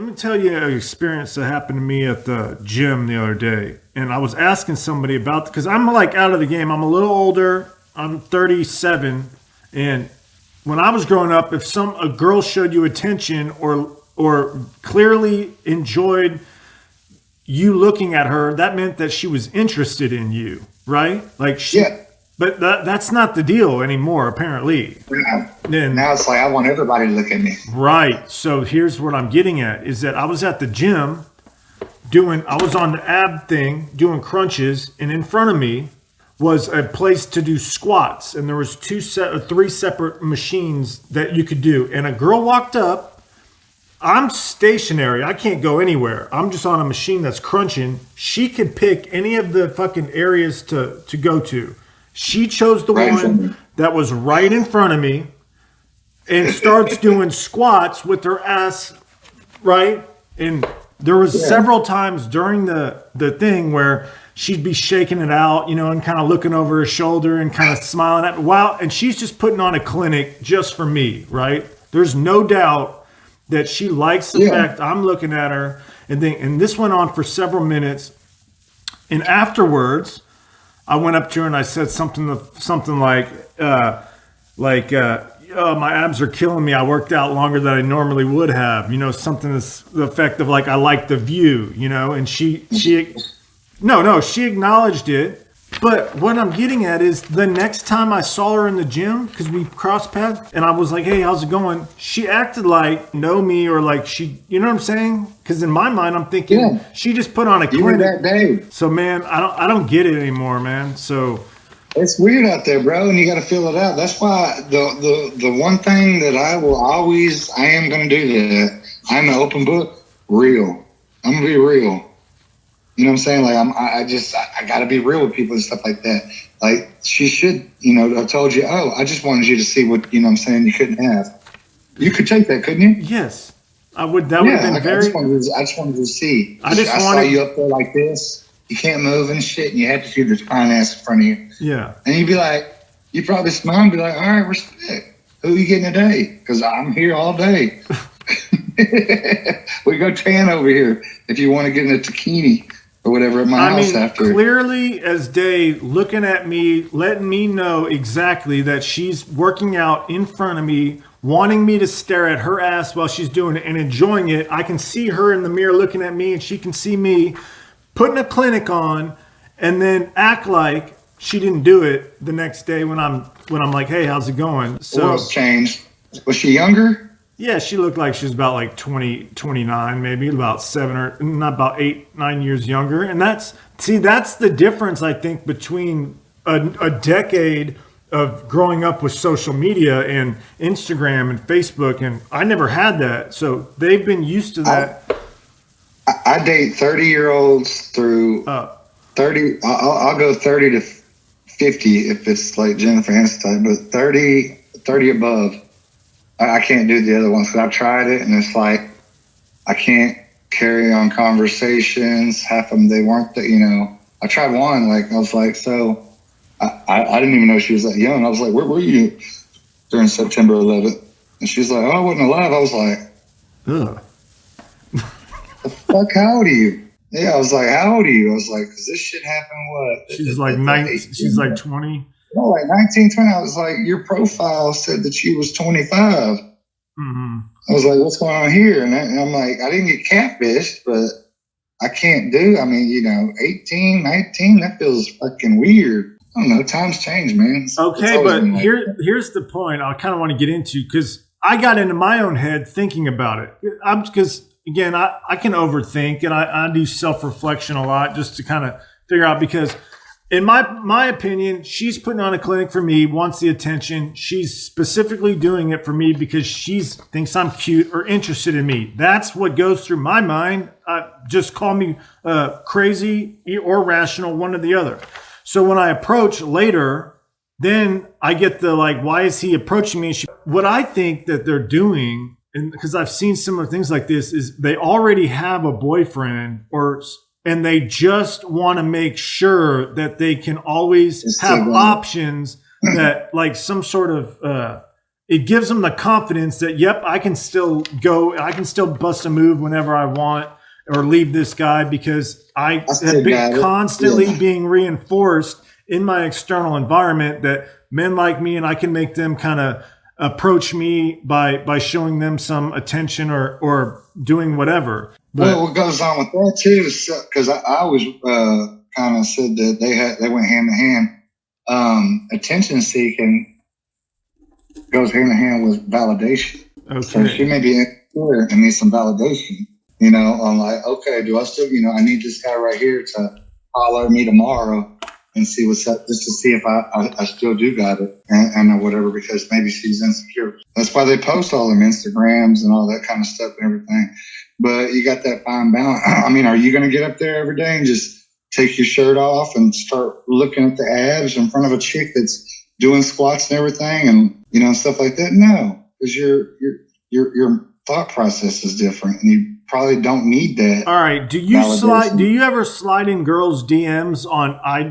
me tell you an experience that happened to me at the gym the other day. And I was asking somebody about, because I'm like out of the game. I'm a little older. I'm 37. And when I was growing up, if a girl showed you attention or clearly enjoyed you looking at her, that meant that she was interested in you, right? Like Yeah. but that's not the deal anymore, apparently. Now it's like I want everybody to look at me. Right. So here's what I'm getting at is that I was at the gym I was on the ab thing doing crunches, and in front of me was a place to do squats, and there was three separate machines that you could do. And a girl walked up. I'm stationary. I can't go anywhere. I'm just on a machine that's crunching. She could pick any of the fucking areas to go to. She chose the one that was right in front of me and starts doing squats with her ass, right? And there was several times during the thing where she'd be shaking it out, and kind of looking over her shoulder and kind of smiling at me. Wow. And she's just putting on a clinic just for me, right? There's no doubt that she likes the fact I'm looking at her. And this went on for several minutes. And afterwards, I went up to her and I said something like, oh, my abs are killing me. I worked out longer than I normally would have. Something that's the effect of like, I like the view, and she acknowledged it. But what I'm getting at is the next time I saw her in the gym, because we crossed paths, and I was like, hey, how's it going? She acted like know me, or like she, you know what I'm saying? Because in my mind, I'm thinking she just put on a clinic. You were that day. So man, I don't get it anymore, man. So it's weird out there, bro, and you got to feel it out. That's why the one thing that I am going to do that. I'm an open book, real. I'm going to be real. You know what I'm saying? Like I got to be real with people and stuff like that. Like she should, I told you, I just wanted you to see what, what I'm saying, you couldn't have. You could take that, couldn't you? Yes. I would. That would have been very. I just wanted to see. I saw you up there like this. You can't move and shit, and you had to see this fine ass in front of you. Yeah. And you'd be like, you probably smile and be like, all right, respect. Who you getting today? Because I'm here all day. We go tan over here if you want to get in a taquini. Or whatever at my house after. Clearly as day, looking at me, letting me know exactly that she's working out in front of me, wanting me to stare at her ass while she's doing it and enjoying it. I can see her in the mirror looking at me, and she can see me putting a clinic on, and then act like she didn't do it the next day when I'm like, hey, how's it going? So the world's changed. Was she younger? Yeah, she looked like she was about like 20, 29, maybe about 8, 9 years younger. And that's the difference, I think, between a decade of growing up with social media and Instagram and Facebook. And I never had that. So they've been used to that. I date 30-year-olds through 30. I'll go 30 to 50 if it's like Jennifer Aniston type, but 30 above. I can't do the other ones because I've tried it, and it's like I can't carry on conversations. Half of them, they weren't I tried one, like I was like, so I didn't even know she was that young. I was like, where were you during September 11th? And she's like, oh, I wasn't alive. I was like, ugh. The fuck, how old are you? Yeah, I was like, how old are you? I was like, because this shit happened what? She's like 19. She's like 20. No, like 19, 20. I was like, your profile said that she was 25. Mm-hmm. I was like, what's going on here? And I'm like, I didn't get catfished, but I can't do, 18, 19, that feels fucking weird. I don't know. Times change, man. Okay, but here's the point I kind of want to get into, because I got into my own head thinking about it. Because, again, I can overthink, and I do self-reflection a lot just to kind of figure out, because in my opinion, she's putting on a clinic for me, wants the attention. She's specifically doing it for me because she thinks I'm cute or interested in me. That's what goes through my mind. Just call me crazy or rational, one or the other. So when I approach later, then I get the like, why is he approaching me? What I think that they're doing, and because I've seen similar things like this, is they already have a boyfriend and they just want to make sure that they can always have options that like some sort of it gives them the confidence that, yep, I can still go, I can still bust a move whenever I want or leave this guy because I have been constantly being reinforced in my external environment that men like me and I can make them kind of approach me by showing them some attention or doing whatever. But, well, what goes on with that too, because I always kind of said that they went hand in hand. Attention seeking goes hand in hand with validation. Okay. So she may be insecure and needs some validation. I'm like, okay, do I still, I need this guy right here to holler at me tomorrow and see what's up, just to see if I still do got it and whatever, because maybe she's insecure. That's why they post all them Instagrams and all that kind of stuff and everything. But you got that fine balance. I mean, are you going to get up there every day and just take your shirt off and start looking at the abs in front of a chick that's doing squats and everything and, stuff like that? No, because your thought process is different and you probably don't need that. All right. Do you ever slide in girls' DMs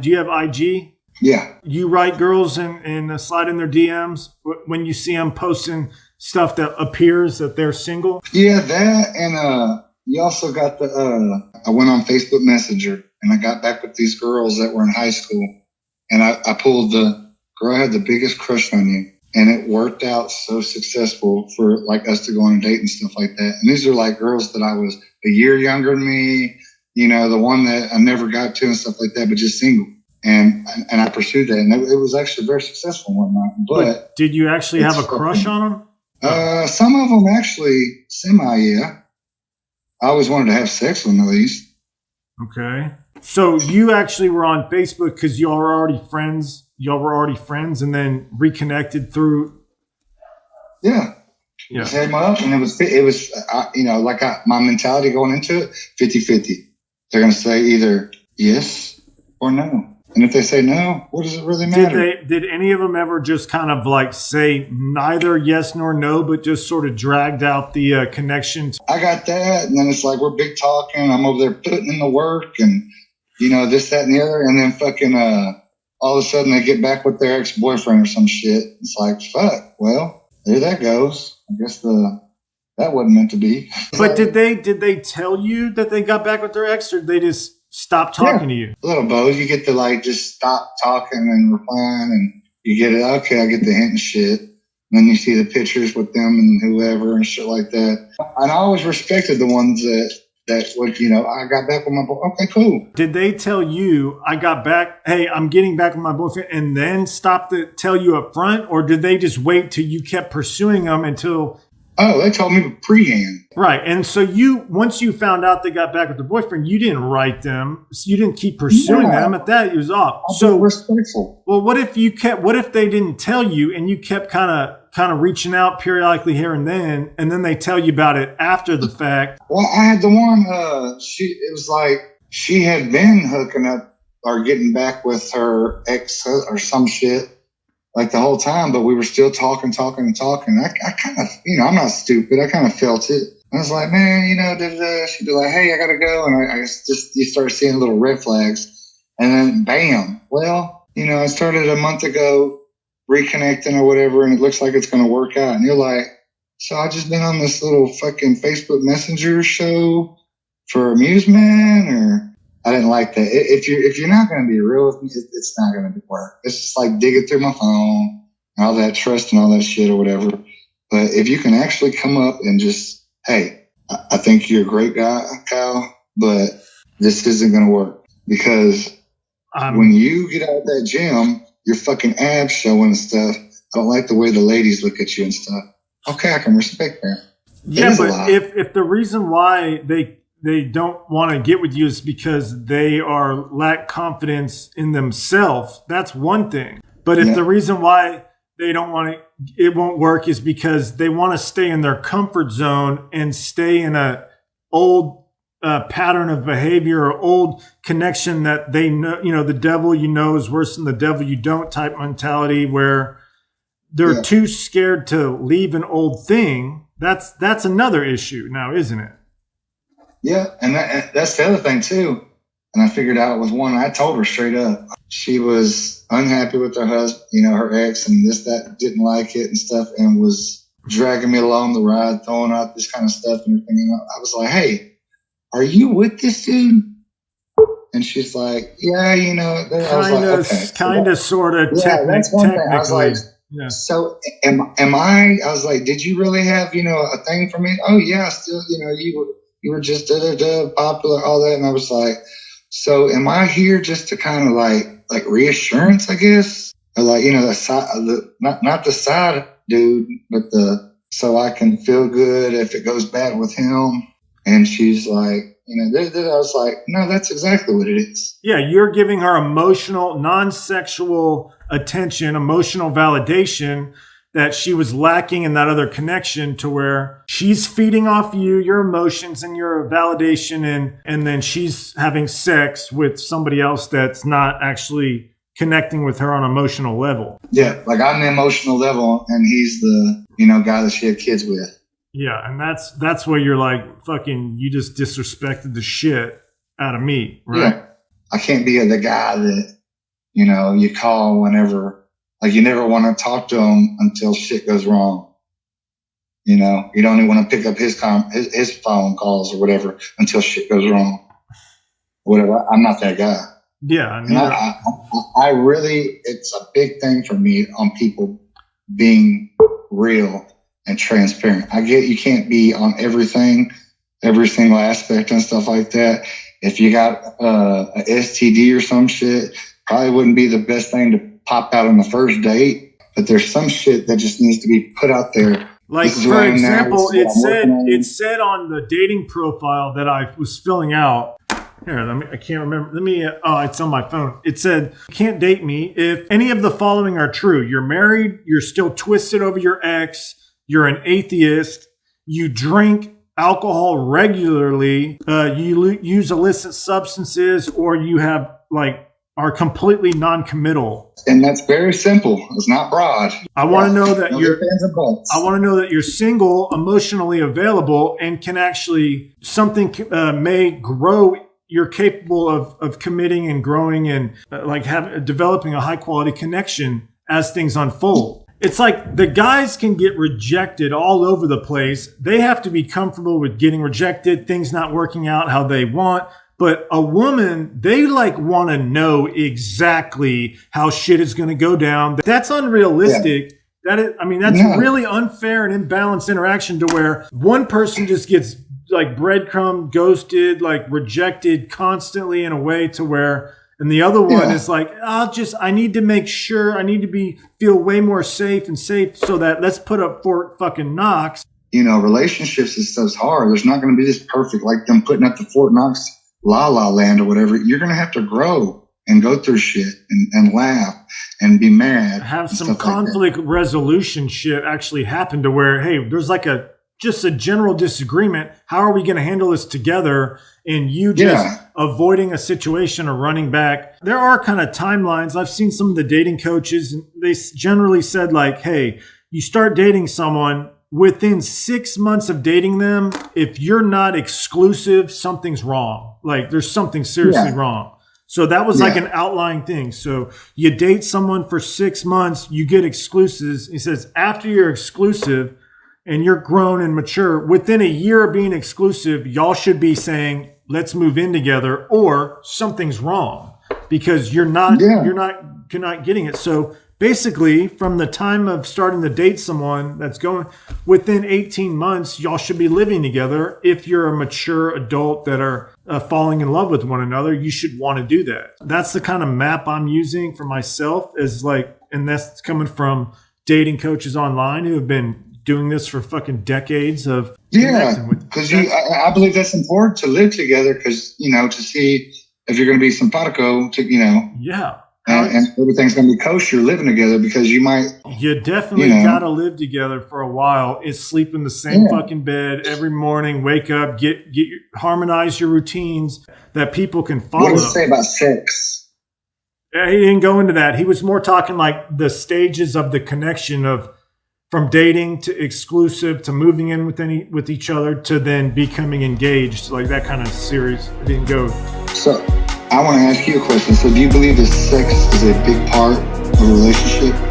do you have IG? Yeah. You write girls and slide in their DMs when you see them posting stuff that appears that they're single? Yeah, that. And you also got I went on Facebook Messenger and I got back with these girls that were in high school. And I pulled the girl, I had the biggest crush on you. And it worked out so successful for like us to go on a date and stuff like that. And these are like girls that I was a year younger than me, the one that I never got to and stuff like that, but just single. And I pursued that. And it was actually very successful and whatnot. But did you actually have a crush on them? Some of them actually yeah. I always wanted to have sex with them at least. Okay. So you actually were on Facebook because y'all were already friends. Y'all were already friends and then reconnected through. Yeah. Just had them up and it was my mentality going into it, 50-50. They're going to say either yes or no. And if they say no, what does it really matter? Did any of them ever just kind of like say neither yes nor no, but just sort of dragged out the connection? I got that. And then it's like, we're big talking. I'm over there putting in the work and, this, that, and the other. And then fucking, all of a sudden they get back with their ex-boyfriend or some shit. It's like, fuck, well, there that goes. I guess that wasn't meant to be. But did they tell you that they got back with their ex, or did they just stop talking to you? A little both. You get to like just stop talking and replying and you get it, okay, I get the hint and shit. And then you see the pictures with them and whoever and shit like that. And I always respected the ones that would, I got back with my boy. Okay, cool. Did they tell you, hey, I'm getting back with my boyfriend, and then stop to tell you up front? Or did they just wait till you kept pursuing them until... Oh, they told me pre-hand. Right. And so once you found out they got back with the boyfriend, you didn't write them. So you didn't keep pursuing them. At that, it was off. So respectful. Well, what if they didn't tell you and you kept kind of reaching out periodically here and then they tell you about it after the fact? Well, I had the one, it was like she had been hooking up or getting back with her ex or some shit like the whole time, but we were still talking. I kind of, I'm not stupid. I kind of felt it. I was like, man, she'd be like, hey, I got to go. And I just, you start seeing little red flags and then bam. Well, I started a month ago reconnecting or whatever, and it looks like it's going to work out. And you're like, so I just been on this little fucking Facebook Messenger show for amusement, or I didn't like that. If you're not going to be real with me, it's not going to work. It's just like digging through my phone and all that trust and all that shit or whatever. But if you can actually come up and just, hey, I think you're a great guy, Kyle, but this isn't going to work, because when you get out of that gym, your fucking abs showing and stuff. I don't like the way the ladies look at you and stuff. Okay, I can respect that. Yeah, but if the reason why they don't want to get with you is because they lack confidence in themselves, that's one thing. But if the reason why they don't want it won't work is because they want to stay in their comfort zone and stay in a old pattern of behavior or old connection that they know, the devil is worse than the devil you don't type mentality, where they're too scared to leave an old thing. That's another issue now, isn't it? Yeah, and that's the other thing too. And I figured out it was one. I told her straight up, she was unhappy with her husband, her ex, and this, that, didn't like it and stuff, and was dragging me along the ride, throwing out this kind of stuff and everything. And I was like, hey, are you with this dude? And she's like, yeah, I was like, okay. Kind of, sort of, yeah, that's one thing. I was like, yeah. So am I was like, did you really have, a thing for me? Oh yeah, still, you were just popular, all that. And I was like, so am I here just to kind of like reassurance, I guess? Or like, the side, not the side dude, but so I can feel good if it goes bad with him. And she's like, I was like, no, that's exactly what it is. Yeah, you're giving her emotional, non-sexual attention, emotional validation that she was lacking in that other connection, to where she's feeding off you, your emotions and your validation, and then she's having sex with somebody else that's not actually connecting with her on an emotional level. Yeah, like I'm the emotional level and he's the, guy that she had kids with. Yeah, and that's where you're like, fucking, you just disrespected the shit out of me, right? Yeah. I can't be the guy that, you call whenever, like you never want to talk to him until shit goes wrong. You don't even want to pick up his phone calls or whatever until shit goes wrong. Whatever. I'm not that guy. Yeah. And I really, it's a big thing for me on people being real and transparent. I get you can't be on everything, every single aspect and stuff like that. If you got a STD or some shit, probably wouldn't be the best thing to pop out on the first date. But there's some shit that just needs to be put out there. Like, for example, it said on the dating profile that I was filling out. Here, I can't remember. It's on my phone. It said, can't date me if any of the following are true. You're married, you're still twisted over your ex, you're an atheist, you drink alcohol regularly, you use illicit substances, or you are completely non-committal. And that's very simple. It's not broad. I want to know that you're single, emotionally available, and can actually, something may grow. You're capable of committing and growing and developing a high quality connection as things unfold. It's like the guys can get rejected all over the place. They have to be comfortable with getting rejected, things not working out how they want. But a woman, they want to know exactly how shit is going to go down. That's unrealistic. Yeah. That's really unfair and imbalanced interaction, to where one person just gets breadcrumb ghosted, rejected constantly in a way to where, and the other one is like, I need to make sure, I need to feel way more safe, so that let's put up Fort fucking Knox. Relationships and stuff's hard. There's not going to be this perfect, like them putting up the Fort Knox La La Land or whatever. You're going to have to grow and go through shit and laugh and be mad. Have some conflict resolution shit actually happen, to where, hey, there's just a general disagreement. How are we going to handle this together? And you just avoiding a situation or running back. There are kind of timelines. I've seen some of the dating coaches, and they generally said hey, you start dating someone within 6 months of dating them. If you're not exclusive, something's wrong. There's something seriously wrong. So that was an outlying thing. So you date someone for 6 months, you get exclusives. He says after you're exclusive, and you're grown and mature, within a year of being exclusive, y'all should be saying, let's move in together, or something's wrong, because you're not getting it. So basically, from the time of starting to date someone that's going within 18 months, y'all should be living together. If you're a mature adult that are falling in love with one another, you should want to do that. That's the kind of map I'm using for myself, and that's coming from dating coaches online who have been doing this for fucking decades of because I believe that's important to live together, because to see if you're going to be simpatico and everything's going to be kosher living together, because you definitely got to live together for a while. Is sleep in the same fucking bed every morning, wake up, harmonize your routines that people can follow. What does it say about sex? He didn't go into that. He was more talking the stages of the connection from dating to exclusive to moving in with each other to then becoming engaged, that kind of series. It didn't go. So I want to ask you a question. So, do you believe that sex is a big part of a relationship?